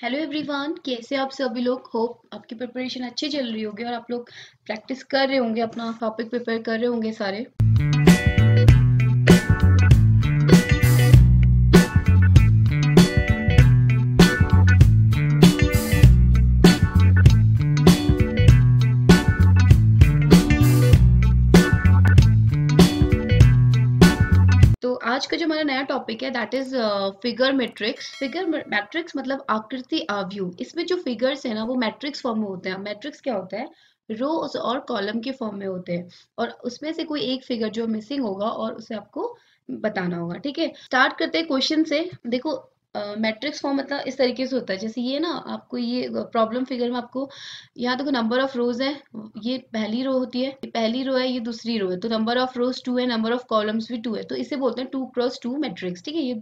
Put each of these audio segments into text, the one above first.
Hello everyone, कैसे आप सभी लोग। होप आपकी प्रिपरेशन अच्छी चल रही होगी और आप लोग प्रैक्टिस कर रहे होंगे, अपना टॉपिक प्रिपेयर कर रहे होंगे सारे। तो आज का जो हमारा नया टॉपिक है that is figure matrix. Figure matrix मतलब आकृति आव्यूह। इसमें जो फिगर्स है ना वो मैट्रिक्स फॉर्म में होते हैं। मैट्रिक्स क्या होता है? रोज और कॉलम के फॉर्म में होते हैं और उसमें से कोई एक फिगर जो मिसिंग होगा और उसे आपको बताना होगा। ठीक है, स्टार्ट करते हैं क्वेश्चन से। देखो, मैट्रिक्स फॉर्म मतलब इस तरीके से होता है, जैसे ये ना आपको ये प्रॉब्लम फिगर में आपको यहाँ देखो नंबर ऑफ रोज है। ये पहली रो होती है, ये पहली रो है, ये दूसरी रो है, तो नंबर ऑफ रोज 2 है, नंबर ऑफ कॉलम्स भी 2 है, तो इसे बोलते हैं 2x2 मैट्रिक्स। ठीक है, ये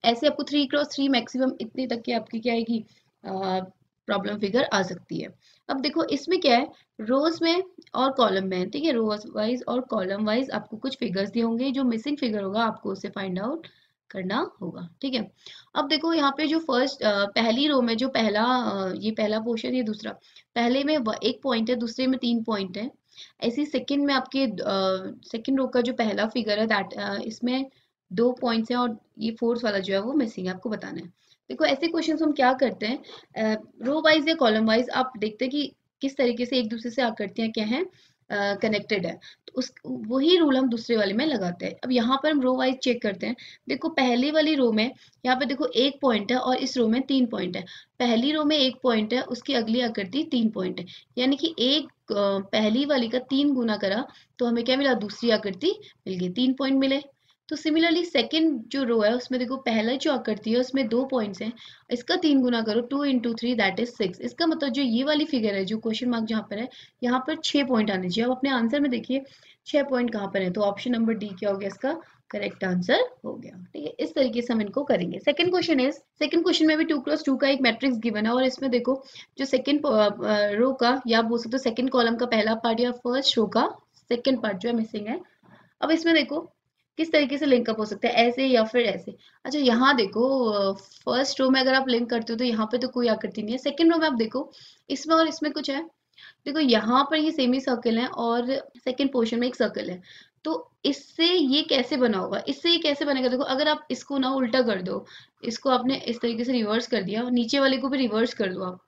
ऐसे आपको 3x3 मैक्सिमम इतनी तक की आपकी क्या आएगी, प्रॉब्लम फिगर आ सकती है। अब देखो इसमें क्या है, रोज में और कॉलम में, ठीक है, रोज वाइज और कॉलम वाइज आपको कुछ फिगर्स दिए होंगे। जो मिसिंग फिगर होगा आपको उसे फाइंड आउट करना होगा। ठीक है, अब देखो यहाँ पे जो फर्स्ट पहली रो में जो पहला ये पहला पोर्शन, ये दूसरा, पहले में एक पॉइंट है, दूसरे में 3 पॉइंट है। ऐसी सेकंड में आपके सेकंड रो का जो पहला फिगर है दैट इसमें 2 पॉइंट्स हैं और ये फोर्थ वाला जो है वो मिसिंग है, आपको बताना है। देखो ऐसे क्वेश्चन हम क्या करते हैं, रो वाइज या कॉलम वाइज आप देखते हैं कि किस तरीके से एक दूसरे से आकृतियां क्या है, कनेक्टेड है, तो उस वही रूल हम दूसरे वाले में लगाते हैं। अब यहाँ पर हम रो वाइज चेक करते हैं। देखो पहली वाली रो में यहाँ पे देखो 1 पॉइंट है और इस रो में 3 पॉइंट है। पहली रो में 1 पॉइंट है, उसकी अगली आकृति 3 पॉइंट है, यानी कि पहली वाली का 3 गुना करा तो हमें क्या मिला, दूसरी आकृति मिल गई, 3 पॉइंट मिले। तो सिमिलरली सेकंड जो रो है उसमें देखो पहला जो आकृति है उसमें 2 पॉइंट्स हैं, इसका 3 गुना करो, 2 इंटू 3 दैट इज 6। इसका मतलब जो ये वाली फिगर है, जो क्वेश्चन मार्क जहाँ पर है, यहाँ पर 6 पॉइंट आने चाहिए। अब अपने आंसर में देखिए 6 पॉइंट कहाँ पर है, तो ऑप्शन नंबर डी क्या हो गया इसका करेक्ट आंसर हो गया। ठीक है, इस तरीके से हम इनको करेंगे। सेकंड क्वेश्चन में भी 2x2 का एक मैट्रिक्स गिवन है और इसमें देखो जो सेकंड रो का या बोल सकते हो सेकंड कॉलम का पहला पार्ट या फर्स्ट रो का सेकंड पार्ट जो है मिसिंग है। अब इसमें देखो किस तरीके से लिंकअप हो सकता है, ऐसे या फिर ऐसे। अच्छा यहाँ देखो, फर्स्ट रो में अगर आप लिंक करते हो तो यहाँ पे तो कोई आकृति नहीं है। सेकंड रो में आप देखो इसमें और इसमें कुछ है। देखो यहाँ पर ये सेमी सर्कल है और सेकंड पोर्शन में एक सर्कल है, तो इससे ये कैसे बना होगा, इससे ये कैसे बनेगा। देखो अगर आप इसको ना उल्टा कर दो, इसको आपने इस तरीके से रिवर्स कर दिया, नीचे वाले को भी रिवर्स कर दो, आप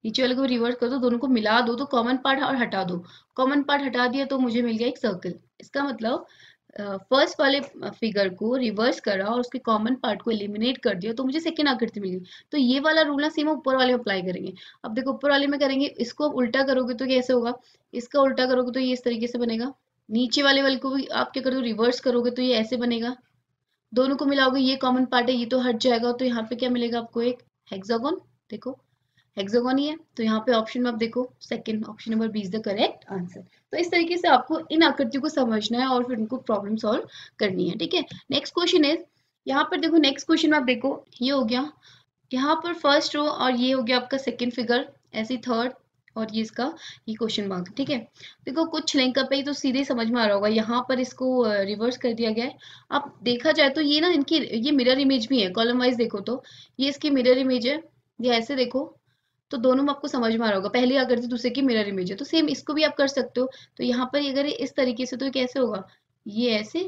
नीचे वाले को भी रिवर्स कर दो, दोनों को मिला दो तो कॉमन पार्ट और हटा दो। कॉमन पार्ट हटा दिया तो मुझे मिल गया एक सर्कल। इसका मतलब फर्स्ट वाले फिगर को रिवर्स करा और उसके कॉमन पार्ट को एलिमिनेट कर दिया तो मुझे सेकेंड आकृति मिल गई। तो ये वाला रूल ना सेम ऊपर वाले में अप्लाई करेंगे। अब देखो ऊपर वाले में करेंगे, इसको आप उल्टा करोगे तो कैसे होगा, इसका उल्टा करोगे तो ये इस तरीके से बनेगा। नीचे वाले को भी आप क्या करोगे, रिवर्स करोगे तो ये ऐसे बनेगा। दोनों को मिलाओगे, ये कॉमन पार्ट है, ये तो हट जाएगा, तो यहाँ पे क्या मिलेगा आपको, एक हेक्सागोन। देखो हेक्सागोन ही है, तो यहाँ पे ऑप्शन में आप देखो second option number B is the correct answer. तो इस तरीके से आपको इन आकृतियों को समझना है और फिर उनको प्रॉब्लम सॉल्व करनी है। ठीक है, नेक्स्ट क्वेश्चन इज, यहाँ पर देखो नेक्स्ट क्वेश्चन में आप देखो ये हो गया, यहाँ पर फर्स्ट रो और ये हो गया आपका सेकंड फिगर, ऐसी थर्ड और ये इसका ये क्वेश्चन मार्क। ठीक है, देखो कुछ लिंकअप है तो सीधे समझ में आ रहा होगा, यहाँ पर इसको रिवर्स कर दिया गया है। अब देखा जाए तो ये ना इनकी ये मिरर इमेज भी है, कॉलम वाइज देखो तो ये इसकी मिरर इमेज है, ये ऐसे देखो तो दोनों में आपको समझ में आ रहा होगा, पहली आकृति दूसरे की मिरर इमेज है, तो सेम इसको भी आप कर सकते हो। तो यहाँ पर अगर ये इस तरीके से तो ये कैसे होगा, ये ऐसे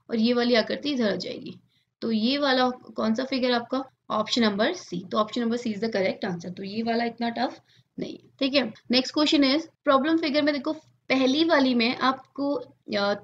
और ये वाली आकृति इधर आ जाएगी, तो ये वाला कौन सा फिगर आपका, ऑप्शन नंबर सी। तो option number C is the correct answer, तो ये वाला इतना टफ नहीं है। ठीक है, next question is, problem figure में देखो पहली वाली में आपको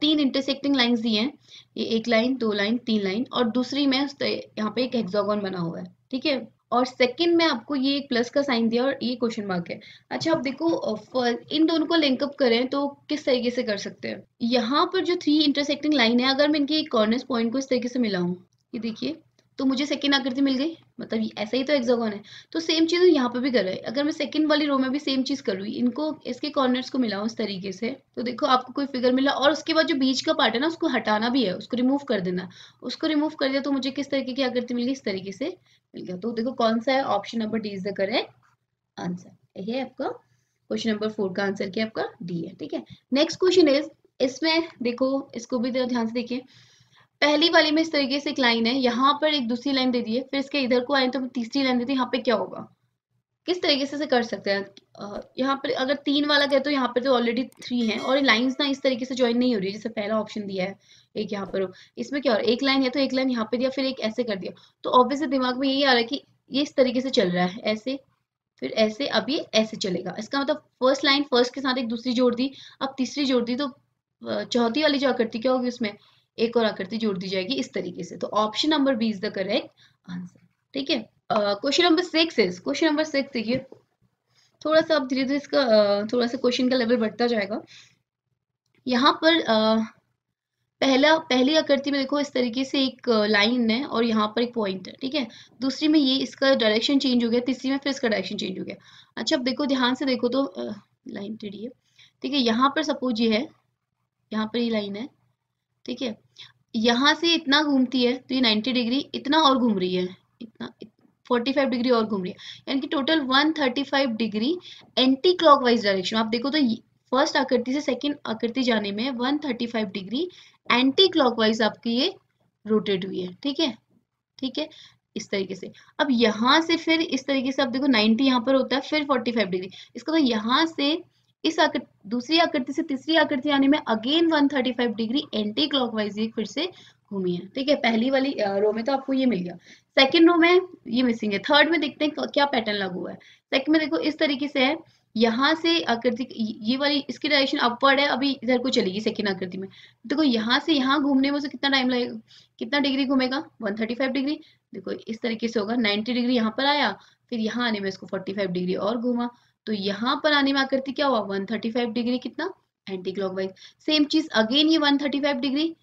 3 इंटरसेक्टिंग लाइंस दी हैं, ये 1 लाइन 2 लाइन 3 लाइन, और दूसरी में यहाँ पे एक हेक्सागोन बना हुआ है। ठीक है, और सेकंड में आपको ये एक प्लस का साइन दिया और ये क्वेश्चन मार्क है। अच्छा अब देखो इन दोनों को लिंकअप करें तो किस तरीके से कर सकते हैं। यहाँ पर जो 3 इंटरसेक्टिंग लाइन है, अगर मैं इनके कॉर्नर्स पॉइंट को इस तरीके से मिलाऊं, ये देखिए, तो मुझे सेकंड आकृति मिल गई, मतलब ऐसा ही तो हेक्सागोन है। तो सेम चीज यहाँ पे भी कर रहे हैं, अगर मैं सेकंड वाली रो में भी सेम चीज करूँ, इनको इसके कॉर्नर्स को मिलाऊं इस तरीके से, तो देखो आपको कोई फिगर मिला, और उसके बाद जो बीच का पार्ट है ना उसको हटाना भी है, उसको रिमूव कर देना। उसको रिमूव कर दिया तो मुझे किस तरीके की आकृति मिल गई, इस तरीके से मिल गया। तो देखो कौन सा है, option number D is the correct answer. ये है आपका क्वेश्चन नंबर 4 का आंसर क्या आपका डी है। ठीक है, नेक्स्ट क्वेश्चन इज, इसमें देखो इसको भी ध्यान से देखिए, पहली वाली में इस तरीके से एक लाइन है, यहाँ पर एक दूसरी लाइन दे दी है, फिर इसके इधर को आए तो तीसरी लाइन दे दी, यहाँ पे क्या होगा, किस तरीके से कर सकते हैं। यहाँ पर अगर 3 वाला कहे तो यहाँ पे तो ऑलरेडी 3 है और लाइंस ना इस तरीके से ज्वाइन नहीं हो रही है, जैसे पहला ऑप्शन दिया है एक यहाँ पर हो, इसमें क्या हो रहा है, एक लाइन है तो एक लाइन यहाँ पे दिया, फिर एक ऐसे कर दिया, तो ऑब्वियसली दिमाग में यही आ रहा है कि ये इस तरीके से चल रहा है, ऐसे फिर ऐसे, अब ये ऐसे चलेगा, इसका मतलब फर्स्ट लाइन फर्स्ट के साथ एक दूसरी जोड़ दी, अब तीसरी जोड़ दी, तो चौथी वाली जो आकृति क्या होगी, उसमें एक और आकृति जोड़ दी जाएगी इस तरीके से। तो option number B is the correct answer. ठीक है, question number 6 is, question number 6 देखिए, थोड़ा सा अब धीरे धीरे इसका थोड़ा सा क्वेश्चन का लेवल बढ़ता जाएगा। यहाँ पर पहली आकृति में देखो इस तरीके से एक लाइन है और यहाँ पर एक पॉइंट है, ठीक है। दूसरी में ये इसका डायरेक्शन चेंज हो गया, तीसरी में फिर इसका डायरेक्शन चेंज हो गया। अच्छा, अब देखो ध्यान से देखो तो लाइन टेढ़ी है, ठीक है। यहाँ पर सपोज ये है, यहाँ पर ये लाइन है, ठीक है। यहाँ से इतना घूमती है तो ये 90 डिग्री इतना और घूम रही है, इतना 45 डिग्री और घूम रही है, यानी कि total 135 degree anti clockwise direction. आप देखो तो फर्स्ट आकृति से सेकंड आकृति जाने में 135 डिग्री एंटी क्लॉकवाइज आपकी ये रोटेट हुई है, ठीक है, ठीक है, इस तरीके से। अब यहाँ से फिर इस तरीके से आप देखो 90 यहाँ पर होता है, फिर 45 डिग्री, इसका तो यहाँ से इस दूसरी आकृति से तीसरी आकृति आने में अगेन 135 डिग्री एंटी क्लॉकवाइज ये फिर से घूमी है, ठीक है। पहली वाली रो में तो आपको ये मिल गया, सेकंड रो में ये मिसिंग है, थर्ड में देखते हैं क्या पैटर्न लागू हुआ है। सेकंड में देखो इस तरीके से है, यहाँ से आकृति ये वाली इसकी डायरेक्शन अपवर्ड है, अभी इधर को चलेगी सेकंड आकृति में, देखो यहाँ से यहाँ घूमने में उसे कितना टाइम लगेगा, कितना डिग्री घूमेगा, 135 डिग्री। देखो इस तरीके से होगा, 90 डिग्री यहाँ पर आया, फिर यहाँ आने में इसको 45 डिग्री और घूमा, तो यहाँ पर आने में आकृति क्या हुआ, 135 डिग्री कितना एंटी क्लॉकवाइज। सेम चीज अगेन ये 135 डिग्री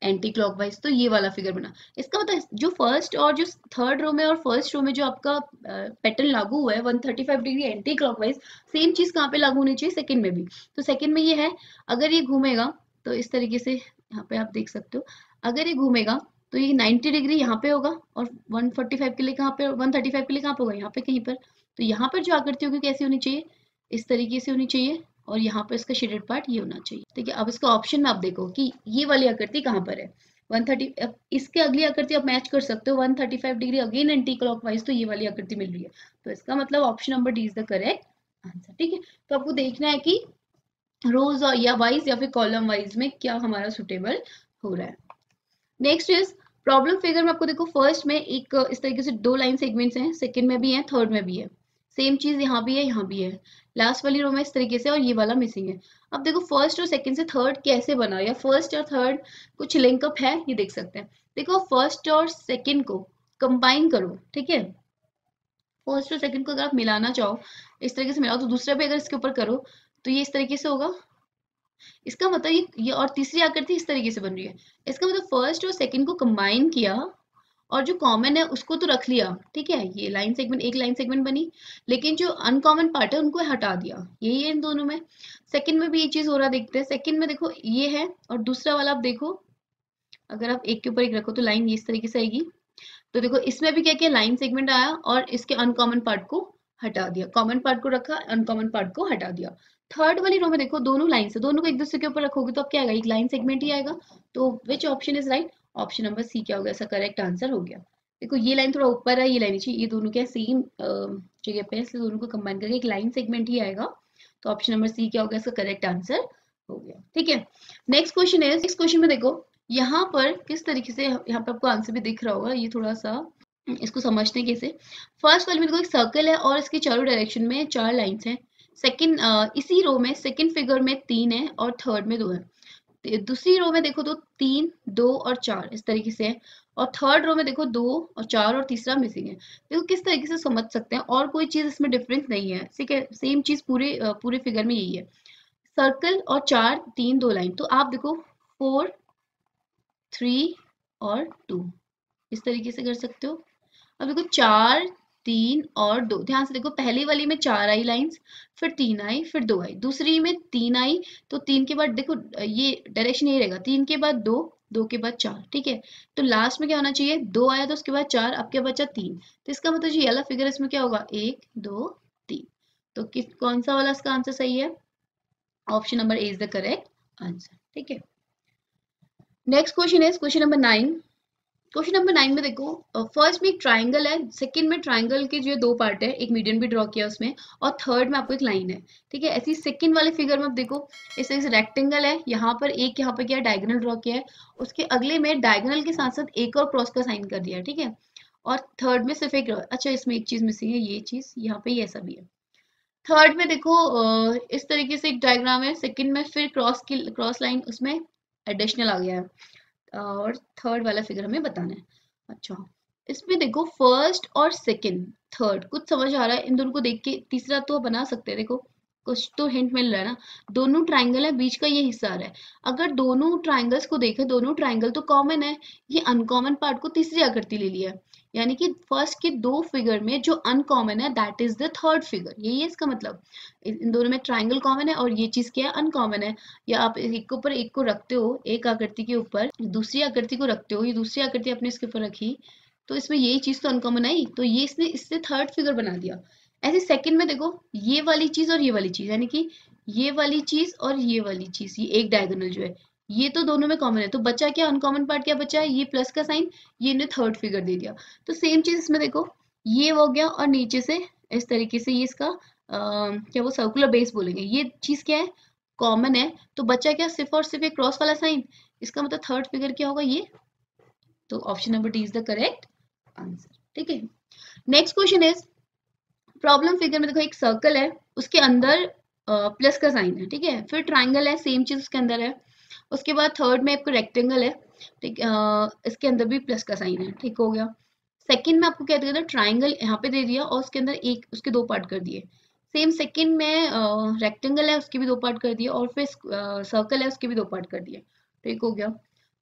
एंटी क्लॉकवाइज, तो ये वाला फिगर बना। इसका मतलब जो फर्स्ट और जो थर्ड रो में और फर्स्ट रो में जो आपका पैटर्न लागू हुआ है 135 डिग्री एंटी क्लॉकवाइज, सेम चीज कहाँ पे लागू होनी चाहिए, सेकंड में भी। तो सेकंड में ये है, अगर ये घूमेगा तो इस तरीके से यहाँ पे आप देख सकते हो, अगर ये घूमेगा तो ये 90 डिग्री यहाँ पे होगा और 145 के लिए कहाँ पे, 135 के लिए कहाँ पे होगा, यहाँ पे कहीं पर। तो यहाँ पर जो आकृति होगी कैसी होनी चाहिए, इस तरीके से होनी चाहिए, और यहाँ पर इसका शेडेड पार्ट ये होना चाहिए, ठीक है। अब इसका ऑप्शन में आप देखो कि ये वाली आकृति कहाँ पर है, 130, अब इसके अगली आकृति आप मैच कर सकते हो, 135 डिग्री अगेन एंटी क्लॉकवाइज, तो ये वाली आकृति मिल रही है, तो इसका मतलब option number D is the correct answer, ठीक है। तो आपको देखना है कि रोज या वाइज या फिर कॉलम वाइज में क्या हमारा सुटेबल हो रहा है। नेक्स्ट इज प्रॉब्लम फिगर में आपको देखो फर्स्ट में एक इस तरीके से दो लाइन सेगमेंट्स हैं, सेकंड में भी है, थर्ड में भी है, सेम चीज यहाँ भी है, यहाँ भी है, लास्ट वाली रो में इस तरीके से और ये वाला मिसिंग है। अब देखो फर्स्ट और सेकंड से थर्ड कैसे बना, या फर्स्ट और थर्ड कुछ लिंकअप है, ये देख सकते हैं। देखो फर्स्ट और सेकंड को कंबाइन करो, ठीक है, फर्स्ट और सेकंड को अगर आप मिलाना चाहो, इस तरीके से मिलाओ, तो दूसरा भी अगर इसके ऊपर करो तो ये इस तरीके से होगा। इसका मतलब ये और तीसरी आकृति इस तरीके से बन रही है, इसका मतलब फर्स्ट और सेकंड को कंबाइन किया और जो कॉमन है उसको तो रख लिया, ठीक है, ये लाइन सेगमेंट, एक लाइन सेगमेंट बनी, लेकिन जो अनकॉमन पार्ट है उनको हटा दिया, यही है इन दोनों में। सेकंड में भी ये चीज हो रहा, देखते हैं। सेकंड में देखो ये है और दूसरा वाला आप देखो, अगर आप एक के ऊपर एक रखो तो लाइन ये इस तरीके से आएगी, तो देखो इसमें भी क्या किया, लाइन सेगमेंट आया और इसके अनकॉमन पार्ट को हटा दिया, कॉमन पार्ट को रखा, अनकॉमन पार्ट को हटा दिया। थर्ड वाली रो में देखो दोनों लाइन से, दोनों को एक दूसरे के ऊपर रखोगे तो अब क्या आएगा, एक लाइन सेगमेंट ही आएगा। तो which option is right, option number C क्या होगा, ऐसा करेक्ट आंसर हो गया। देखो ये लाइन थोड़ा ऊपर है, ये लाइन नीचे, ये दोनों क्या सेम जगह पे है, इसलिए दोनों को कंबाइन करके एक लाइन सेगमेंट ही आएगा। तो ऑप्शन नंबर सी क्या होगा, इसका करेक्ट आंसर हो गया, ठीक है। नेक्स्ट क्वेश्चन है, नेक्स्ट क्वेश्चन में देखो यहाँ पर किस तरीके से, यहाँ पे आपको आंसर भी दिख रहा होगा, ये थोड़ा सा इसको समझने कैसे। फर्स्ट वाले में देखो एक सर्कल है और इसके चारों डायरेक्शन में 4 लाइंस हैं। सेकंड इसी रो में सेकंड फिगर में 3 है और थर्ड में 2 है। दूसरी रो में देखो तो 3, 2 और 4 इस तरीके से है, और थर्ड रो में देखो 2 और 4 और तीसरा मिसिंग है। देखो किस तरीके से समझ सकते हैं, और कोई चीज इसमें डिफरेंस नहीं है, ठीक है, सेम चीज पूरे फिगर में यही है, सर्कल और 4, 3, 2 लाइन। तो आप देखो 4, 3 और 2 इस तरीके से कर सकते हो। अब देखो 4, 3 और 2, ध्यान से देखो, पहली वाली में 4 आई लाइंस, फिर 3 आई, फिर 2 आई, दूसरी में 3 आई, तो 3 के बाद देखो ये डायरेक्शन यही रहेगा, 3 के बाद 2, 2 के बाद 4, ठीक है। तो लास्ट में क्या होना चाहिए, 2 आया तो उसके बाद 4, अब क्या बचा 3, तो इसका मतलब ये वाला फिगर इसमें क्या होगा, 1, 2, 3। तो कौन सा वाला इसका आंसर सही है, option number A is the correct answer, ठीक है। नेक्स्ट क्वेश्चन है क्वेश्चन नंबर 9। क्वेश्चन नंबर 9 में देखो, फर्स्ट में एक ट्राइंगल है, सेकंड में ट्राइंगल के जो दो पार्ट है, एक मीडियन भी ड्रॉ किया उसमें, और थर्ड में आपको एक लाइन है। ठीक है, ऐसी सेकंड वाले फिगर में आप देखो, इस रेक्टेंगल है, यहाँ पर एक, यहाँ पर क्या डायगोनल ड्रॉ किया है, उसके अगले में डायगोनल के साथ साथ एक और क्रॉस का साइन कर दिया है। ठीक है, और थर्ड में सिर्फ एक, अच्छा इसमें एक चीज मिसिंग है, ये चीज यहाँ पे ये ऐसा भी है। थर्ड में देखो, इस तरीके से एक डायग्राम है, सेकंड में फिर क्रॉस लाइन, उसमें एडिशनल आ गया है, और थर्ड वाला फिगर हमें बताना है। अच्छा, इसमें देखो फर्स्ट और सेकंड, थर्ड कुछ समझ आ रहा है इन दोनों को देख के? तीसरा तो बना सकते हैं, देखो कुछ तो हिंट मिल रहा है ना। दोनों ट्राइंगल है, बीच का ये हिस्सा आ रहा है। अगर दोनों ट्राइंगल्स को देखें, दोनों ट्राइंगल तो कॉमन है, ये अनकॉमन पार्ट को तीसरी आकृति ले लिया है। यानी कि फर्स्ट के दो फिगर में जो अनकॉमन है that is the third figure, यही है इसका मतलब। इन दोनों में ट्राइंगल कॉमन है और ये चीज क्या है, अनकॉमन है। या आप एक के ऊपर एक को रखते हो, एक आकृति के ऊपर दूसरी आकृति को रखते हो, ये दूसरी आकृति अपने इसके ऊपर रखी, तो इसमें यही चीज तो अनकॉमन आई, तो ये इसने इससे थर्ड फिगर बना दिया। ऐसे सेकंड में देखो, ये वाली चीज और ये वाली चीज, यानी कि ये वाली चीज और ये वाली चीज, ये एक डायगोनल जो है, ये तो दोनों में कॉमन है, तो बचा क्या, अनकॉमन पार्ट क्या बचा है, ये प्लस का साइन, ये इन्हें थर्ड फिगर दे दिया। तो सेम चीज इसमें देखो, ये हो गया, और नीचे से इस तरीके से ये इसका क्या वो सर्कुलर बेस बोलेंगे, ये चीज क्या है, कॉमन है। तो बचा क्या, सिर्फ और सिर्फ एक क्रॉस वाला साइन, इसका मतलब थर्ड फिगर क्या होगा, ये। तो option number D is the correct answer. ठीक है, next question is, problem figure में देखो एक सर्कल है, उसके अंदर प्लस का साइन है। ठीक है, फिर ट्राइंगल है, सेम चीज उसके अंदर है। उसके बाद थर्ड में आपको रेक्टेंगल है, ठीक, इसके अंदर भी प्लस का साइन है। ठीक हो गया। सेकंड में आपको क्या दिया था, ट्राइंगल यहाँ पे दे दिया और उसके अंदर एक, उसके दो पार्ट कर दिए। सेम सेकंड में रेक्टेंगल है, उसके भी दो पार्ट कर दिए, और फिर सर्कल है, उसके भी दो पार्ट कर दिए। ठीक हो गया।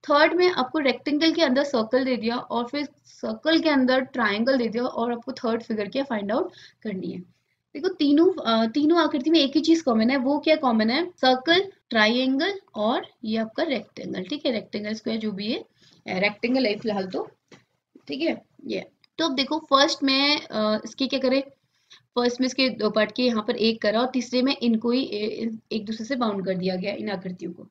थर्ड में आपको रेक्टेंगल के अंदर सर्कल दे दिया, और फिर सर्कल के अंदर ट्राइंगल दे दिया, और आपको थर्ड फिगर क्या फाइंड आउट करनी है। देखो तीनों आकृति में एक ही चीज कॉमन है, वो क्या कॉमन है, सर्कल, ट्राइंगल, और ये आपका रेक्टेंगल। ठीक है, रेक्टेंगल स्क्वायर जो भी है, रेक्टेंगल है फिलहाल तो। ठीक है, ये तो अब देखो फर्स्ट में इसके क्या करें, फर्स्ट में इसके दो पार्ट के यहाँ पर एक करा, और तीसरे में इनको ही एक दूसरे से बाउंड कर दिया गया इन आकृतियों को।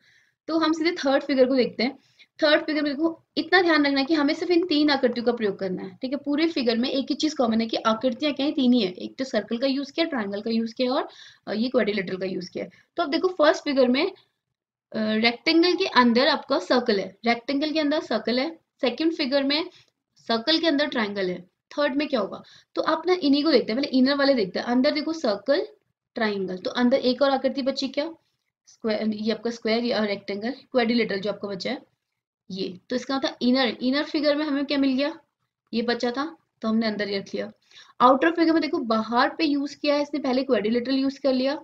तो हम सीधे थर्ड फिगर को देखते हैं। थर्ड फिगर में देखो, इतना ध्यान रखना है कि हमें सिर्फ इन तीन आकृतियों का प्रयोग करना है। ठीक है, पूरे फिगर में एक ही चीज कॉमन है कि आकृतियां क्या है, तीन ही है, एक तो सर्कल का यूज किया, ट्रायंगल का यूज किया, और ये क्वाड्रिलेटरल का यूज किया। तो अब देखो फर्स्ट फिगर में रेक्टेंगल के अंदर आपका सर्कल है, रेक्टेंगल के अंदर सर्कल है। सेकंड फिगर में सर्कल के अंदर ट्रायंगल है। थर्ड में क्या होगा, तो आप ना इन्हीं को देखते हैं, पहले इनर वाले देखते हैं। अंदर देखो सर्कल, ट्रायंगल, तो अंदर एक और आकृति बची क्या, स्क्वायर, ये आपका स्क्वायर या रेक्टेंगल, क्वाड्रिलेटरल जो आपका बचा है ये। तो इसका मतलब इनर इनर फिगर में हमें क्या मिल गया, ये बचा था, तो हमने अंदर ही रख लिया। आउटर फिगर में देखो, बाहर पे यूज किया है इसने, पहले क्वाड्रिलेटरल यूज कर लिया,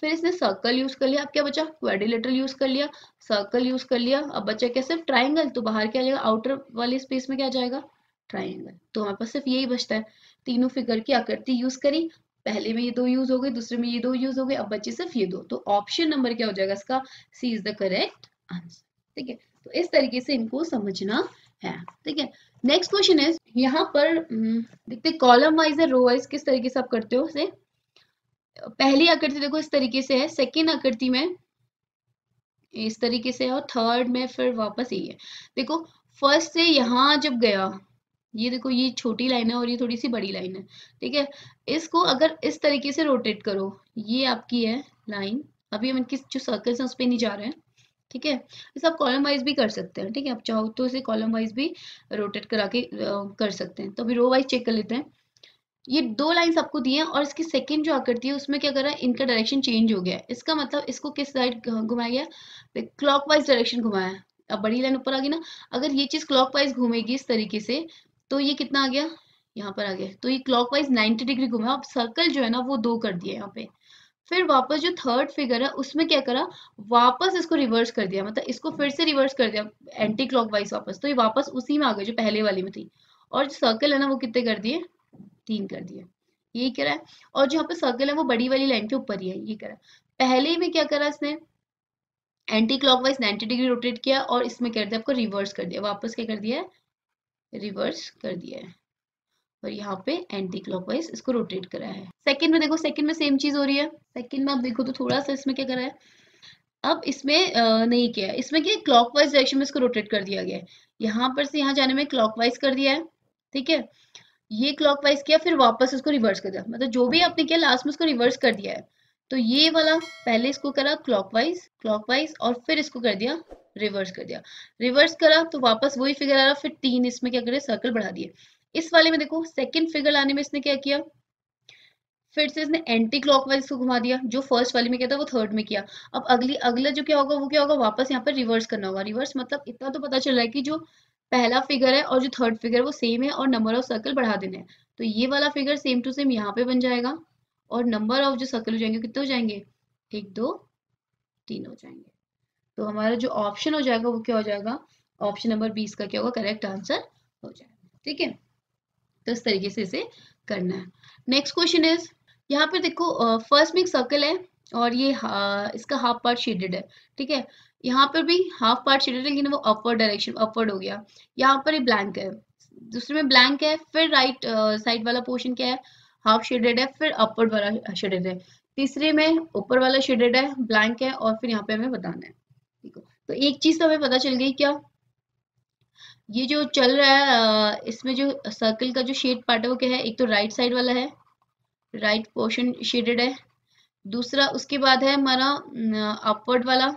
फिर इसने सर्कल यूज कर लिया, अब क्या बचा, क्वाड्रिलेटरल यूज कर लिया, सर्कल यूज कर लिया, अब बचा क्या, सिर्फ ट्राइंगल। तो बाहर क्या जाएगा, आउटर वाले स्पेस में क्या जाएगा, ट्राइंगल। तो हमारे पास सिर्फ यही बचता है, तीनों फिगर की आकृति यूज करी, पहले में ये दो यूज हो गए, दूसरे में ये दो यूज हो गए, अब बचे सिर्फ ये दो। तो ऑप्शन नंबर क्या हो जाएगा इसका, सी इज द करेक्ट आंसर। ठीक है, तो इस तरीके से इनको समझना है। ठीक है, नेक्स्ट क्वेश्चन है, यहाँ पर देखते कॉलम वाइज है, रो वाइज किस तरीके से आप करते हो इसे। पहली आकृति देखो इस तरीके से है, सेकेंड आकृति में इस तरीके से है, और थर्ड में फिर वापस यही है। देखो फर्स्ट से यहाँ जब गया, ये देखो ये छोटी लाइन है और ये थोड़ी सी बड़ी लाइन है। ठीक है, इसको अगर इस तरीके से रोटेट करो, ये आपकी है लाइन, अभी हम इनकी जो सर्कल्स हैं उस पर नहीं जा रहे हैं। ठीक है, इसे आप कॉलम वाइज भी कर सकते हैं। ठीक है, आप चाहो तो इसे कॉलम वाइज भी रोटेट करा के कर सकते हैं। तो अभी रो वाइज चेक कर लेते हैं। ये दो लाइंस आपको दी हैं, और इसकी सेकंड जो आकृति है उसमें क्या कर रहा है, इनका डायरेक्शन चेंज हो गया है। इसका मतलब इसको किस साइड घुमाया गया, क्लॉकवाइज डायरेक्शन घुमाया है। अब बड़ी लाइन ऊपर आ गई ना, अगर ये चीज क्लॉकवाइज घूमेगी इस तरीके से, तो ये कितना आ गया, यहाँ पर आ गया, तो ये क्लॉकवाइज 90 डिग्री घुमा। अब सर्कल जो है ना वो दो कर दिया यहाँ पे। फिर वापस जो थर्ड फिगर है उसमें क्या करा, वापस इसको रिवर्स कर दिया, मतलब इसको फिर से रिवर्स कर दिया एंटी क्लॉकवाइज वापस, तो ये वापस उसी में आ गए जो पहले वाली में थी। और जो सर्कल है ना वो कितने कर दिए, तीन कर दिए, यही करा है। और जो यहाँ पे सर्कल है वो बड़ी वाली लाइन के ऊपर ही है, ये करा। पहले में क्या करा इसने, एंटी क्लॉकवाइज 90 डिग्री रोटेट किया, और इसमें कर दिया आपको रिवर्स कर दिया, वापस क्या कर दिया है, रिवर्स कर दिया है, और यहाँ पे एंटी क्लॉकवाइज इसको रोटेट करा है। सेकंड में देखो, सेकंड में सेम चीज हो रही है। सेकंड में आप देखो तो थोड़ा सा इसमें क्या करा है, अब इसमें नहीं किया है, इसमें क्या क्लॉकवाइज डायरेक्शन में इसको रोटेट कर दिया गया है। यहाँ पर से यहाँ जाने में क्लॉकवाइज कर दिया है, ठीक है। ये क्लॉकवाइज किया, फिर वापस इसको रिवर्स कर दिया, मतलब जो भी आपने किया लास्ट में उसको रिवर्स कर दिया है। तो ये वाला पहले इसको करा क्लॉकवाइज क्लॉकवाइज, और फिर इसको कर दिया रिवर्स कर दिया। रिवर्स करा तो वापस वही फिगर आ रहा, फिर 3 इसमें क्या करे सर्कल बढ़ा दिए। इस वाले में देखो सेकंड फिगर लाने में इसने क्या किया, फिर से इसने एंटी क्लॉकवाइज को घुमा दिया, जो फर्स्ट वाले में किया था वो थर्ड में किया। अब अगला जो क्या होगा वो क्या होगा, वापस यहाँ पर रिवर्स करना होगा। रिवर्स मतलब इतना तो पता चल रहा है कि जो पहला फिगर है और जो थर्ड फिगर है वो सेम है, और नंबर ऑफ सर्कल बढ़ा देने हैं। तो ये वाला फिगर सेम टू सेम यहाँ पे बन जाएगा, और नंबर ऑफ जो सर्कल हो जाएंगे कितने हो जाएंगे, 1 2 3 हो जाएंगे। तो हमारा जो ऑप्शन हो जाएगा वो क्या हो जाएगा, ऑप्शन नंबर 20 का क्या होगा, करेक्ट आंसर हो जाएगा। ठीक है, तो इस तरीके से इसे करना है। नेक्स्ट क्वेश्चन इज, यहाँ पे देखो फर्स्ट में एक सर्कल है, और ये इसका हाफ पार्ट शेडेड है, ठीक है। यहाँ पर भी हाफ पार्ट शेडेड है, लेकिन वो अपवर्ड डायरेक्शन अपवर्ड हो गया। यहाँ पर ये ब्लैंक है, दूसरे में ब्लैंक है, फिर राइट साइड वाला पोर्शन क्या है, हाफ शेडेड है, फिर अपवर्ड वाला शेडेड है। तीसरे में ऊपर वाला शेडेड है, ब्लैंक है, और फिर यहाँ पे हमें बताना है, ठीक है। तो एक चीज तो हमें पता चल गई, क्या ये जो चल रहा है इसमें जो सर्कल का जो शेड पार्ट है वो क्या है, एक तो राइट साइड वाला है, राइट पोर्शन शेडेड है। दूसरा उसके बाद है हमारा अपवर्ड वाला,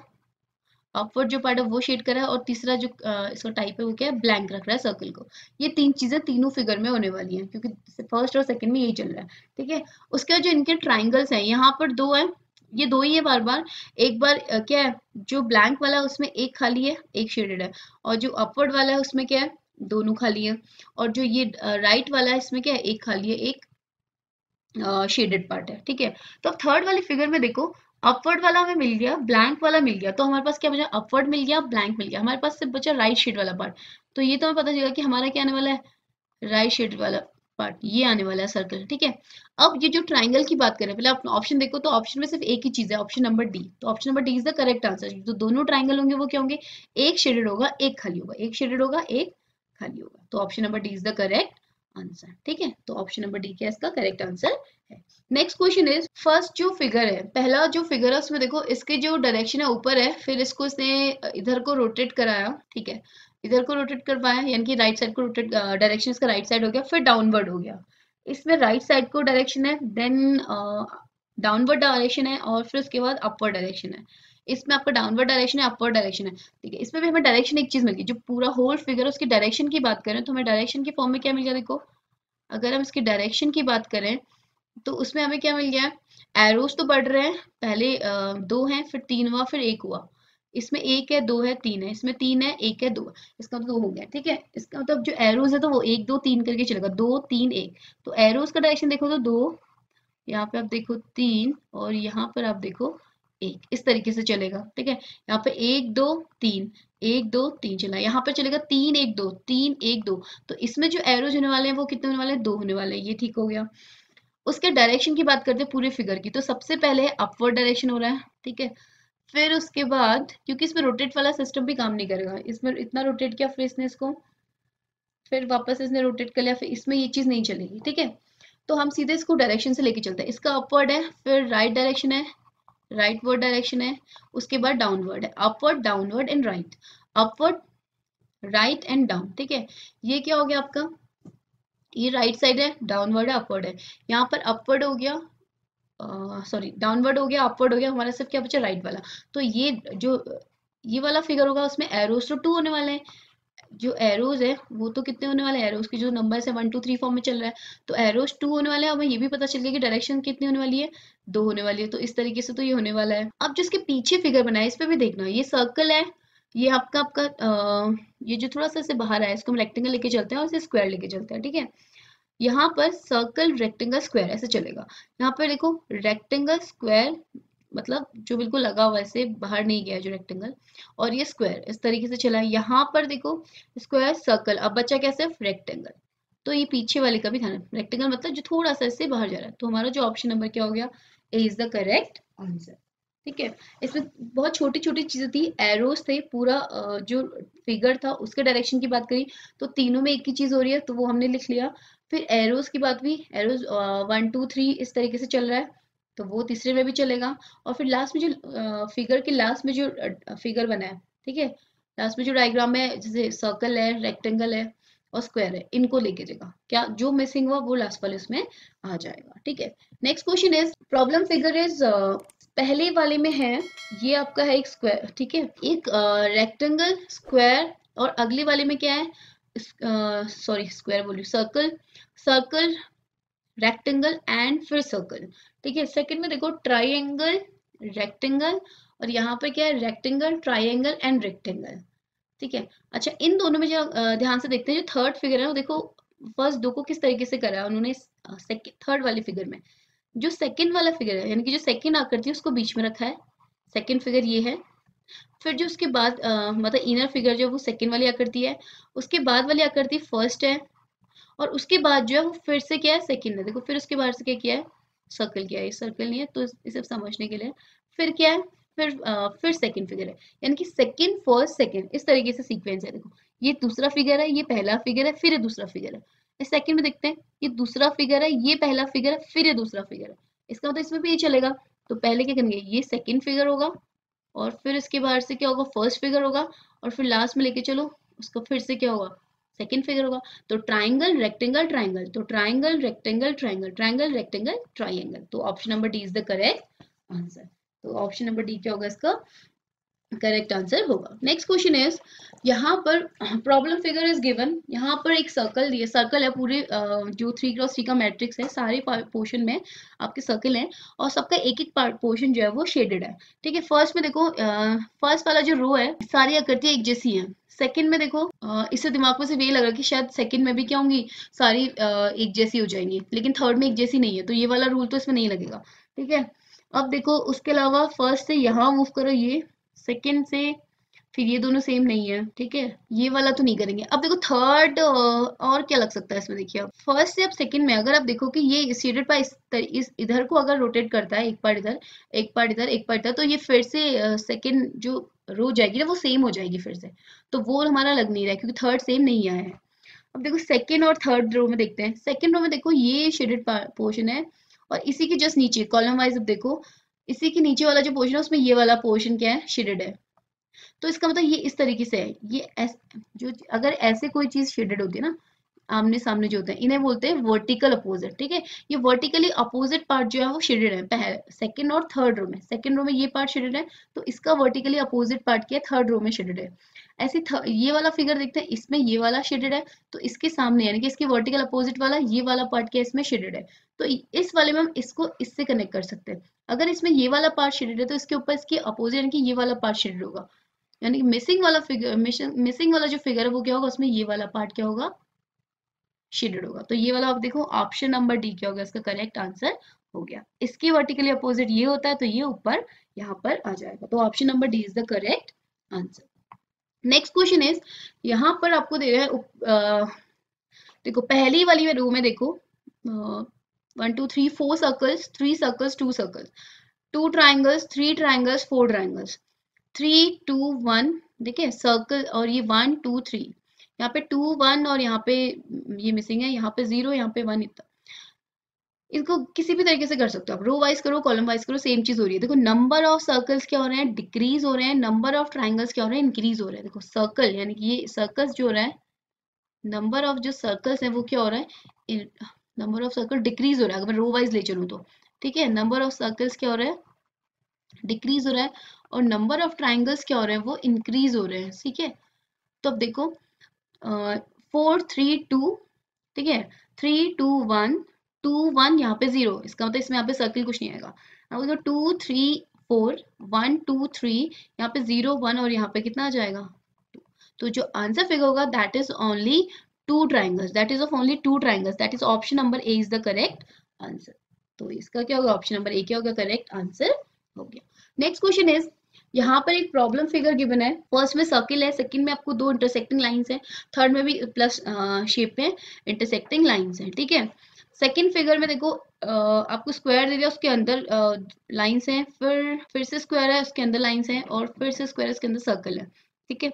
अपवर्ड जो पार्ट है वो शेड करा है। और तीसरा जो इसका टाइप है वो क्या है, ब्लैंक रख रहा है सर्कल को। ये तीन चीजें तीनों फिगर में होने वाली हैं, क्योंकि फर्स्ट और सेकंड में यही चल रहा है, ठीक है। उसके बाद जो इनके ट्राइंगल्स हैं, यहाँ पर दो है, ये दो ही है बार बार। एक बार क्या है, जो ब्लैंक वाला है उसमें एक खाली है, एक शेडेड है, और जो अपवर्ड वाला है उसमें क्या है, दोनों खाली है। और जो ये राइट वाला है इसमें क्या है, एक खाली है, एक शेडेड पार्ट है, ठीक है। तो अब थर्ड वाली फिगर में देखो, अपवर्ड वाला हमें मिल गया, ब्लैंक वाला मिल गया, तो हमारे पास क्या बचा, अपवर्ड मिल गया, ब्लैंक मिल गया, हमारे पास सिर्फ बचा राइट शेड वाला पार्ट। तो ये तो हमें पता चला कि हमारा क्या आने वाला है, राइट शेड वाला पार्ट ये आने वाला है सर्कल, ठीक है। अब ये जो ट्राइंगल की बात करें, पहले आप ऑप्शन देखो, तो ऑप्शन में सिर्फ एक ही चीज है, ऑप्शन नंबर डी। तो option number D is the correct answer. तो दोनों ट्राइंगल होंगे वो क्या होंगे, एक शेडेड होगा एक खाली होगा, एक शेडेड होगा एक खाली होगा। तो option number D is the correct answer, ठीक है। तो ऑप्शन नंबर डी क्या इसका करेक्ट आंसर है। नेक्स्ट क्वेश्चन इज, फर्स्ट जो फिगर है, पहला जो फिगर है उसमें देखो इसके जो डायरेक्शन है ऊपर है, फिर इसको इसने इधर को रोटेट कराया, ठीक है, इधर को रोटेट कर पाया, यानी कि राइट साइड को रोटेट, डायरेक्शन इसका राइट साइड हो गया, फिर डाउनवर्ड हो गया। इसमें राइट साइड को डायरेक्शन है, देन डाउनवर्ड डायरेक्शन है, और फिर उसके बाद अपवर्ड डायरेक्शन है। इसमें आपका डाउनवर्ड डायरेक्शन है, अपवर्ड डायरेक्शन है, ठीक है। इसमें भी हमें डायरेक्शन एक चीज मिल गई, जो पूरा होल फिगर है उसकी डायरेक्शन की बात करें तो हमें डायरेक्शन की फॉर्म में क्या मिल गया, देखो अगर हम इसकी डायरेक्शन की बात करें तो उसमें हमें क्या मिल गया है, एरोस तो बढ़ रहे हैं, पहले दो हैं, फिर तीन हुआ, फिर एक हुआ। इसमें एक है, दो है, तीन है, इसमें तीन है, एक है, दो है, इसका मतलब दो हो गया, ठीक है। इसका मतलब जो एरोस है तो वो एक दो तीन करके चलेगा, दो तीन एक। तो एरोस का डायरेक्शन देखो तो दो, यहाँ पे आप देखो तीन, और यहाँ पर आप देखो एक, इस तरीके से चलेगा, ठीक है। यहाँ पे एक दो तीन, एक दो तीन चला, यहाँ पर चलेगा तीन एक दो, तीन एक दो। तो इसमें जो एरोज होने वाले हैं वो कितने होने वाले हैं, दो होने वाले हैं, ये ठीक हो गया। उसके डायरेक्शन की बात करते हैं पूरे फिगर की, तो सबसे पहले अपवर्ड डायरेक्शन हो रहा है, ठीक है। फिर उसके बाद क्योंकि इसमें रोटेट वाला सिस्टम भी काम नहीं करेगा, इसमें इतना रोटेट किया, फिर इसने इसको फिर वापस इसने रोटेट कर लिया, फिर इसमें ये चीज नहीं चलेगी, ठीक है। तो हम सीधे इसको डायरेक्शन से लेके चलते हैं। इसका अपवर्ड है, फिर राइट डायरेक्शन है, राइट वर्ड डायरेक्शन है, उसके बाद डाउनवर्ड है, upward downward and right, upward right and down, ठीक है। ये क्या हो गया आपका, ये राइट साइड है, डाउनवर्ड है, अपवर्ड है। यहाँ पर अपवर्ड हो गया, सॉरी डाउनवर्ड हो गया, अपवर्ड हो गया, हमारा सिर्फ क्या बचा, राइट वाला। तो ये वाला फिगर होगा उसमें एरोज तो टू होने वाले हैं, जो एरोज है वो तो कितने होने वाले हैं, एरोज की जो नंबर है 1 2 3 फॉर्म में चल रहा है, तो एरोज टू होने वाले हैं। हमें ये भी पता चल गया कि डायरेक्शन कितनी होने वाली है, दो होने वाली है। तो इस तरीके से तो ये होने वाला है। अब जिसके पीछे फिगर बनाया इस पे भी देखना, ये सर्कल है, ये आपका आपका ये जो थोड़ा सा से बाहर आया इसको हम रेक्टेंगल लेके चलते हैं, और इसे स्क्वायर लेके चलते हैं, ठीक है। यहाँ पर सर्कल रेक्टेंगल स्क्वायर ऐसे चलेगा। यहाँ पर देखो रेक्टेंगल स्क्वायर, मतलब जो बिल्कुल लगा हुआ है, ऐसे बाहर नहीं गया है जो रेक्टेंगल, और ये स्क्वायर इस तरीके से चला है। यहाँ पर देखो स्क्वायर सर्कल, अब बचा क्या, सिर्फ रेक्टेंगल। तो ये पीछे वाले का भी ध्यान, रेक्टेंगल मतलब जो थोड़ा सा इससे बाहर जा रहा है। तो हमारा जो ऑप्शन नंबर क्या हो गया, ए इज द करेक्ट आंसर, ठीक है। इसमें बहुत छोटी छोटी चीजें थी, एरोस थे, पूरा जो फिगर था उसके डायरेक्शन की बात करी तो तीनों में एक ही चीज हो रही है, तो वो हमने लिख लिया। फिर एरोस की बात भी, एरोस 1 2 3 इस तरीके से चल रहा है, तो वो तीसरे में भी चलेगा। और फिर लास्ट में जो फिगर के लास्ट में जो फिगर बना है, ठीक है, लास्ट में जो डायग्राम है, जैसे सर्कल है, रेक्टेंगल है और स्क्वायर है, इनको लेके जाएगा, क्या जो मिसिंग हुआ वो लास्ट वाले उसमें आ जाएगा। ठीक है, next question is problem figure is, पहले वाले में है, ये आपका है एक स्क्वायर, ठीक है, एक रेक्टेंगल, स्क्वायर, और अगले वाले में क्या है, सॉरी स्क्वायर बोलिए, सर्कल, सर्कल, रेक्टेंगल एंड फिर सर्कल। ठीक है, सेकंड में देखो ट्राइंगल, रेक्टेंगल, और यहाँ पे क्या है, रेक्टेंगल, ट्राइंगल एंड रेक्टेंगल। ठीक है, अच्छा इन दोनों में जो ध्यान से देखते हैं, जो थर्ड फिगर है वो देखो, फर्स्ट दो को किस तरीके से करा है उन्होंने, थर्ड वाली फिगर में जो सेकंड वाला फिगर है, यानी कि जो सेकंड आकृति है उसको बीच में रखा है, सेकंड फिगर ये है। फिर जो उसके बाद मतलब इनर फिगर जो वो सेकंड वाली आकृति है, उसके बाद वाली आकृति फर्स्ट है, और उसके बाद जो है वो फिर से क्या है, सेकंड है। देखो फिर उसके बाद से क्या किया है, सर्कल किया है, ये सर्कल नहीं है तो इसे समझने के लिए फिर क्या है, फिर सेकंड फिगर है, यानी कि सेकंड फर्स्ट सेकंड, इस तरीके से सीक्वेंस है। देखो ये दूसरा फिगर है, ये पहला फिगर है, फिर ये दूसरा फिगर है। इस सेकंड में देखते हैं, ये दूसरा फिगर है, ये पहला फिगर है, फिर ये दूसरा फिगर है। इसका मतलब इसमें भी ये चलेगा। तो पहले क्या करेंगे, ये सेकंड फिगर होगा, और फिर इसके बाद से क्या होगा, फर्स्ट फिगर होगा, और फिर लास्ट में लेके चलो उसका फिर से क्या होगा, सेकंड फिगर होगा। तो ट्राइंगल, रेक्टेंगल, ट्राइंगल, तो triangle, rectangle, triangle, triangle, rectangle, triangle. तो option number D is the correct answer. तो ऑप्शन नंबर डी क्या होगा इसका करेक्ट आंसर होगा। नेक्स्ट क्वेश्चन इज, यहाँ पर प्रॉब्लम फिगर इज गिवन, यहाँ पर एक सर्कल दिया, सर्कल है पूरे जो 3x3 का मैट्रिक्स है, सारे पोर्शन में आपके सर्कल हैं, और सबका एक एक पार्ट पोर्शन जो है वो शेडेड है। ठीक है, फर्स्ट में देखो, फर्स्ट वाला जो रो है सारी आकृतियां एक जैसी हैं। सेकंड में देखो, इससे दिमाग में सिर्फ ये लग रहा है कि शायद सेकंड में भी क्या होंगी, सारी एक जैसी हो जाएंगी, लेकिन थर्ड में एक जैसी नहीं है, तो ये वाला रूल तो इसमें नहीं लगेगा। ठीक है, अब देखो उसके अलावा फर्स्ट से यहाँ मूव करो, ये सेकंड से, फिर ये दोनों सेम नहीं है। ठीक है, ये वाला तो नहीं करेंगे। अब देखो थर्ड, और क्या लग सकता है इसमें, देखिए अब फर्स्ट से अब सेकंड में अगर आप देखो कि ये शेडेड पार्ट इस इधर को अगर रोटेट करता है, एक पार्ट इधर, एक पार्ट इधर, एक पार्ट इधर, तो ये फिर से सेकंड जो रो जाएगी ना वो सेम हो जाएगी फिर से, तो वो हमारा लग नहीं रहा है क्योंकि थर्ड सेम नहीं आया है। अब देखो सेकंड और थर्ड रो में देखते हैं, सेकंड रो में देखो ये शेडेड पोर्शन है, और इसी के जस्ट नीचे कॉलम वाइज अब देखो, इसी के नीचे वाला जो पोर्शन है उसमें ये वाला पोर्शन क्या है, शेडेड है। तो इसका मतलब ये इस तरीके से है, जो अगर ऐसे कोई चीज शेडेड होती है ना, आमने सामने जो होते हैं, इन्हें बोलते हैं वर्टिकल अपोजिट। ठीक है, ये वर्टिकली अपोजिट पार्ट जो है वो शेडेड है, पहले सेकंड और थर्ड रो में, सेकंड रो में ये पार्ट शेडेड है, तो इसका वर्टिकली अपोजिट पार्ट क्या है, थर्ड रो में शेडेड है। ऐसे ये वाला फिगर देखते हैं, इसमें ये वाला शेडेड है, तो इसके सामने यानी कि इसके वर्टिकल अपोजिट वाला ये वाला पार्ट क्या है, इसमें शेडेड है। तो इस वाले में हम इसको इससे कनेक्ट कर सकते हैं। अगर इसमें ये वाला पार्ट शेडेड है तो इसके ऊपर इसकी अपोजिट यानी कि ये वाला पार्ट शेडेड होगा, यानी कि मिसिंग वाला फिगर, मिसिंग वाला जो फिगर है वो क्या होगा, उसमें ये वाला पार्ट क्या होगा, शेडेड होगा। तो ये वाला आप देखो ऑप्शन नंबर डी क्या होगा इसका करेक्ट आंसर हो गया। इसकी वर्टिकली अपोजिट ये होता है, तो ये ऊपर यहाँ पर आ जाएगा। तो option number D is the correct answer. Next question is, यहाँ पर आपको दे रहा है, देखो पहली वाली रो में देखो, 1 2 3 4 circles, 3 circles, 2 circles, 2 triangles, 3 triangles, 4 triangles, 3 2 1, देखिए सर्कल, और ये 1 2 3, यहाँ पे 2 1 और यहाँ पे ये मिसिंग है, यहाँ पे 0, यहाँ पे 1, इतना। इसको किसी भी तरीके से कर सकते हो आप, रो वाइज करो, कॉलम वाइज करो, सेम चीज हो रही है। देखो नंबर ऑफ सर्कल्स क्या हो रहे हैं, डिक्रीज हो रहे हैं, नंबर ऑफ ट्राइंगल्स क्या हो रहे हैं, इंक्रीज हो रहे हैं। देखो सर्कल यानी कि ये सर्कल्स जो हो रहा है, नंबर ऑफ जो सर्कल्स है वो क्या हो रहा है, नंबर ऑफ सर्कल डिक्रीज हो रहा है, अगर मैं रो वाइज ले चलूँ तो। ठीक है, नंबर ऑफ सर्कल्स क्या हो रहा है, डिक्रीज हो रहा है, और नंबर ऑफ ट्राइंगल्स क्या हो रहे हैं, वो इंक्रीज हो रहे हैं। ठीक है, तो अब देखो 4 3 2, ठीक है, 3 2 1, 2 1, यहाँ पे 0, इसका मतलब इसमें यहाँ पे सर्कल कुछ नहीं आएगा। अब देखो 2 3 4, 1 2 3, यहाँ पे 0 1, और यहाँ पे कितना आ जाएगा, तो जो आंसर फिगर होगा that is only two triangles, that is of only two triangles, that is option number A is the correct answer. तो इसका क्या होगा, ऑप्शन नंबर ए क्या होगा करेक्ट आंसर हो गया। नेक्स्ट क्वेश्चन इज, यहाँ पर एक प्रॉब्लम फिगर गिवन है, फर्स्ट में सर्किल है, सेकंड में आपको दो इंटरसेक्टिंग लाइंस है, थर्ड में भी प्लस शेप में इंटरसेक्टिंग लाइंस है। ठीक है, सेकंड फिगर में देखो आपको स्क्वायर दे दिया, उसके अंदर लाइंस हैं, फिर से स्क्वायर है, उसके अंदर लाइंस हैं, और फिर से स्क्वायर है, उसके अंदर सर्कल है। ठीक है,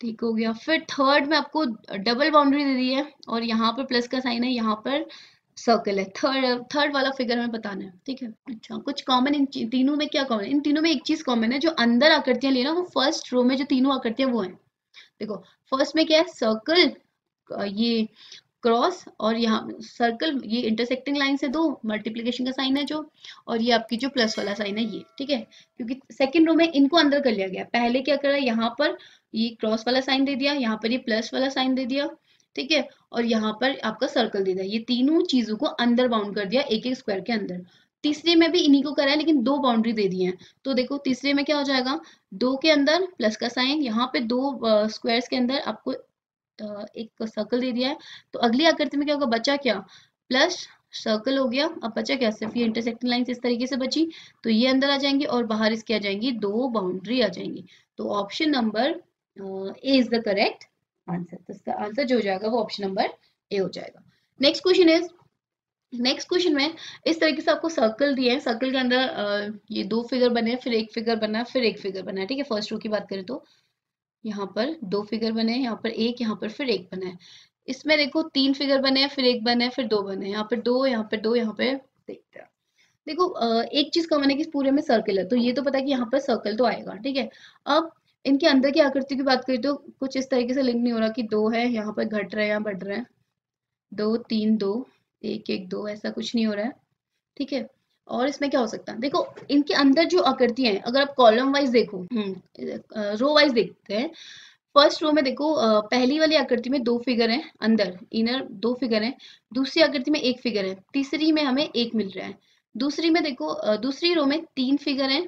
ठीक हो गया। फिर थर्ड में आपको डबल बाउंड्री दे दी है, और यहाँ पर प्लस का साइन है, यहाँ पर सर्कल है। थर्ड वाला फिगर हमें बताना है, ठीक है। अच्छा, कुछ कॉमन इन तीनों में क्या कॉमन है? इन तीनों में एक चीज कॉमन है, जो अंदर आकृतियां ली ना, वो फर्स्ट रो में जो तीनों आकृतियां वो हैं। देखो, फर्स्ट में क्या है? सर्कल, ये क्रॉस, और यहाँ सर्कल, ये इंटरसेक्टिंग लाइन से दो, मल्टीप्लिकेशन का साइन है जो, और ये आपकी जो प्लस वाला साइन है ये, ठीक है। क्योंकि सेकंड रो में इनको अंदर कर लिया गया, पहले क्या करा, यहाँ पर ये क्रॉस वाला साइन दे दिया, यहाँ पर ये प्लस वाला साइन दे दिया, ठीक है, और यहाँ पर आपका सर्कल दे दिया। ये तीनों चीजों को अंदर बाउंड कर दिया एक एक स्क्वायर के अंदर। तीसरे में भी इन्हीं को करा है, लेकिन दो बाउंड्री दे दी है। तो देखो तीसरे में क्या हो जाएगा, दो के अंदर प्लस का साइन, यहाँ पे दो स्क्वायर्स के अंदर आपको एक सर्कल दे दिया है। तो अगली आकृति में क्या होगा, बचा क्या, प्लस सर्कल हो गया। अब बचा क्या, सिर्फ ये इंटरसेक्टिंग लाइंस इस तरीके से बची, तो ये अंदर आ जाएंगी और बाहर इसके आ जाएंगी, दो बाउंड्री आ जाएंगी। तो option number A is the correct answer. तो इसका आंसर जो हो जाएगा वो ऑप्शन नंबर ए हो जाएगा। Next question is, next question में इस तरीके से आपको सर्कल दिए हैं, सर्कल के अंदर ये दो फिगर बने, फिर एक फिगर बना, फिर एक फिगर बना है, ठीक है। फर्स्ट रो की बात करें तो यहाँ पर दो फिगर बने हैं, यहाँ पर एक, यहाँ पर फिर एक बना है। इसमें देखो तीन फिगर बने हैं, फिर एक बना है, फिर दो बने हैं, यहाँ पर दो, यहाँ पर दो, यहाँ पे देखते हैं। देखो एक चीज कॉमन है कि इस पूरे में सर्कल है, तो ये तो पता है कि यहाँ पर सर्कल तो आएगा, ठीक है। अब इनके अंदर की आकृति की बात करें तो कुछ इस तरीके से लिंक नहीं हो रहा कि दो है, यहाँ पर घट रहा है, यहाँ बढ़ रहा है, दो तीन दो, एक एक दो, ऐसा कुछ नहीं हो रहा है, ठीक है। और इसमें क्या हो सकता है, देखो इनके अंदर जो आकृतियां हैं, अगर आप कॉलम वाइज देखो, रो वाइज देखते हैं। फर्स्ट रो में देखो पहली वाली आकृति में दो फिगर हैं अंदर, इनर दो फिगर हैं, दूसरी आकृति में एक फिगर है, तीसरी में हमें एक मिल रहा है। दूसरी में देखो दूसरी रो में तीन फिगर हैं,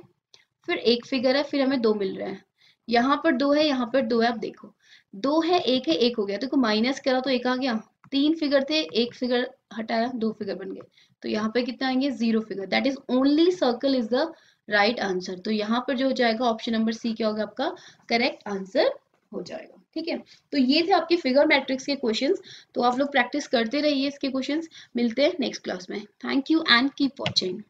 फिर एक फिगर है, फिर हमें दो मिल रहा है। यहाँ पर दो है, यहाँ पर दो है, आप देखो दो है, एक हो गया, देखो माइनस करा तो एक आ गया। तीन फिगर थे, एक फिगर हटाया, दो फिगर बन गए। तो यहाँ पे कितना आएंगे, zero figure. That is only circle is the right answer. तो यहाँ पर जो हो जाएगा ऑप्शन नंबर सी क्या होगा आपका करेक्ट आंसर हो जाएगा, ठीक है। तो ये थे आपके फिगर मैट्रिक्स के क्वेश्चंस। तो आप लोग प्रैक्टिस करते रहिए इसके क्वेश्चंस। मिलते हैं नेक्स्ट क्लास में। Thank you and keep watching.